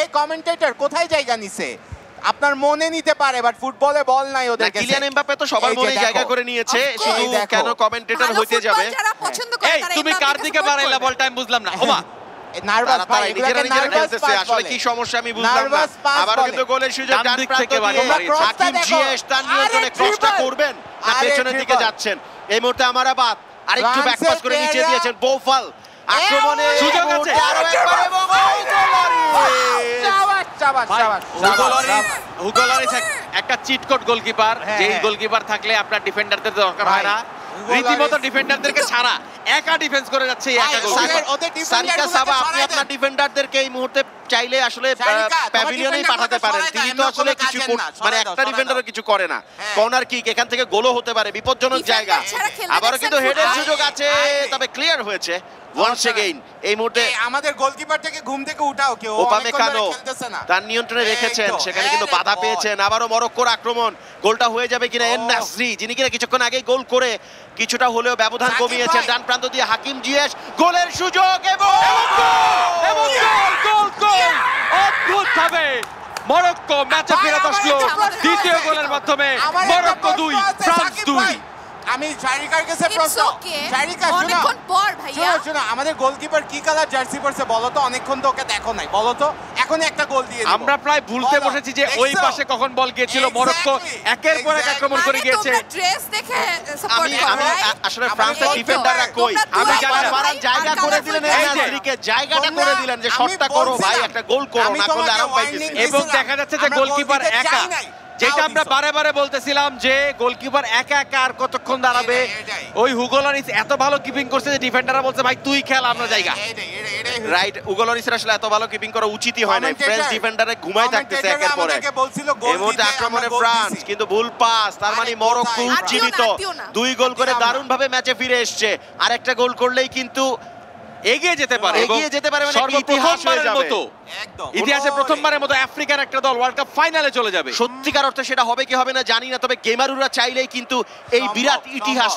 এই কমেন্টেটর কোথায় জায়গা নিছে? আপনার মনে নিতে পারে, বাট ফুটবলে বল নাই ওদের কাছে। কিলিয়ান এমবাপ্পে তো সবার মনে জায়গা করে নিয়েছে, শুধু কেন কমেন্টেটর হইতে যাবে? এই তুমি কার দিকে বাড়াইলা বলটা আমি বুঝলাম না। ওমা নার্ভাস ভাই, এগুলোকে নার্ভাস পাস আসলে কি সমস্যা আমি বুঝলাম না। আবার কিন্তু গোলের সুযোগ ডান প্রান্ত থেকে হাকিম জিএস তার নিয়ন্ত্রণে ক্রসটা করবেন না পেছনের দিকে যাচ্ছেন। এই মুহূর্তে আমারাবাদ আরেকটু ব্যাক পাস করে নিচে দিয়েছেন বোফাল, আক্রমণে সুযোগ আছে আরো একবার এবং হুগো লরিস একটা চিটকোট গোলকিপার, যেই গোলকিপার থাকলে আপনার ডিফেন্ডারদের দরকার হয় না, রীতিমতো ডিফেন্ডারদেরকে ছাড়া একা ডিফেন্স করে যাচ্ছে একা গোলকিপার। সারিকা সাবা আপনি আপনার ডিফেন্ডারদেরকে এই মুহূর্তে চাইলে আসলে প্যাভিলিয়নেই পাঠাতে পারেন, তিনি তো আসলে কিছু মানে একটা ডিফেন্ডারও কিছু করে না। কর্নার কিক, এখান থেকে গোলও হতে পারে, বিপজ্জনক জায়গা। আবারও কিন্তু হেডের সুযোগ আছে, তবে ক্লিয়ার হয়েছে ওয়ান্স এগেইন। এই মুহূর্তে আমাদের গোলকিপারটাকে ঘুম থেকে উঠাও কেউ, ওপামেকানো তার নিয়ন্ত্রণে রেখেছেন, সেখানে কিন্তু বাধা পেয়েছেন। আবারও মরক্কোর আক্রমণ, গোলটা হয়ে যাবে কিনা? এন নাসরি, যিনি কিনা কিছুক্ষণ আগেই গোল করে কিছুটা হলেও ব্যবধান কমিয়েছেন। ডান প্রান্ত দিয়ে হাকিম জিএস, গোলের সুযোগ এবং গোল! অদ্ভুতভাবে মরক্কো ম্যাচে ফেরত আসলো দ্বিতীয় গোলের মাধ্যমে। Morocco 2 France 2। আমি শারিকার কাছে প্রশ্ন, শারিকা অনেকক্ষণ পর ভাইয়া শোনো, আমাদের গোলকিপার কি কালার জার্সি পরছে বলো তো? অনেকক্ষণ তো ওকে দেখো নাই, বলো তো। এখন একটা গোল দিয়ে দিও। আমরা প্রায় ভুলতে বসেছি যে ওই পাশে কখন বল গিয়েছিল। মরক্কো একের পর এক আক্রমণ করে গিয়েছে। ড্রেস দেখে সাপোর্ট করো। আমি আসলে ফ্রান্সের ডিফেন্ডাররা কই? আমি বারবার জায়গা করে দিলেন এন নাসরিকে, জায়গাটা করে দিলেন যে শটটা করো ভাই, একটা গোল করো, না করলে আরাম পাইতেছি। এবং দেখা যাচ্ছে যে গোলকিপার একা, যেটা আমরা বারে বারে বলতেছিলাম যে গোলকিপার একা একা আর কতক্ষণ দাঁড়াবে। ওই হুগো লরিস এত ভালো কিপিং করছে যে ডিফেন্ডাররা বলছে ভাই তুই খেল আমরা জায়গা। রাইট, হুগো লরিসের আসলে এত ভালো কিপিং করা উচিতই হয় না। ফ্রেঞ্চ ডিফেন্ডারে ঘুমাই থাকতেছে একের পরে। এই মুহূর্তে আক্রমণে ফ্রান্স, কিন্তু ভুল পাস, তার মানে মরক্কো উজ্জীবিত 2 গোল করে দারুণ ভাবে ম্যাচে ফিরে এসেছে। আর একটা গোল করলেই কিন্তু এগিয়ে যেতে পারে, মানে সর্বপ্রথমবারের মতো, ইতিহাসে প্রথমবারের মতো আফ্রিকার একটা দল ওয়ার্ল্ড কাপ ফাইনালে চলে যাবে। সত্যিকার অর্থে সেটা হবে কি হবে না জানি না, তবে গেমারুরা চাইলেই কিন্তু এই বিরাট ইতিহাস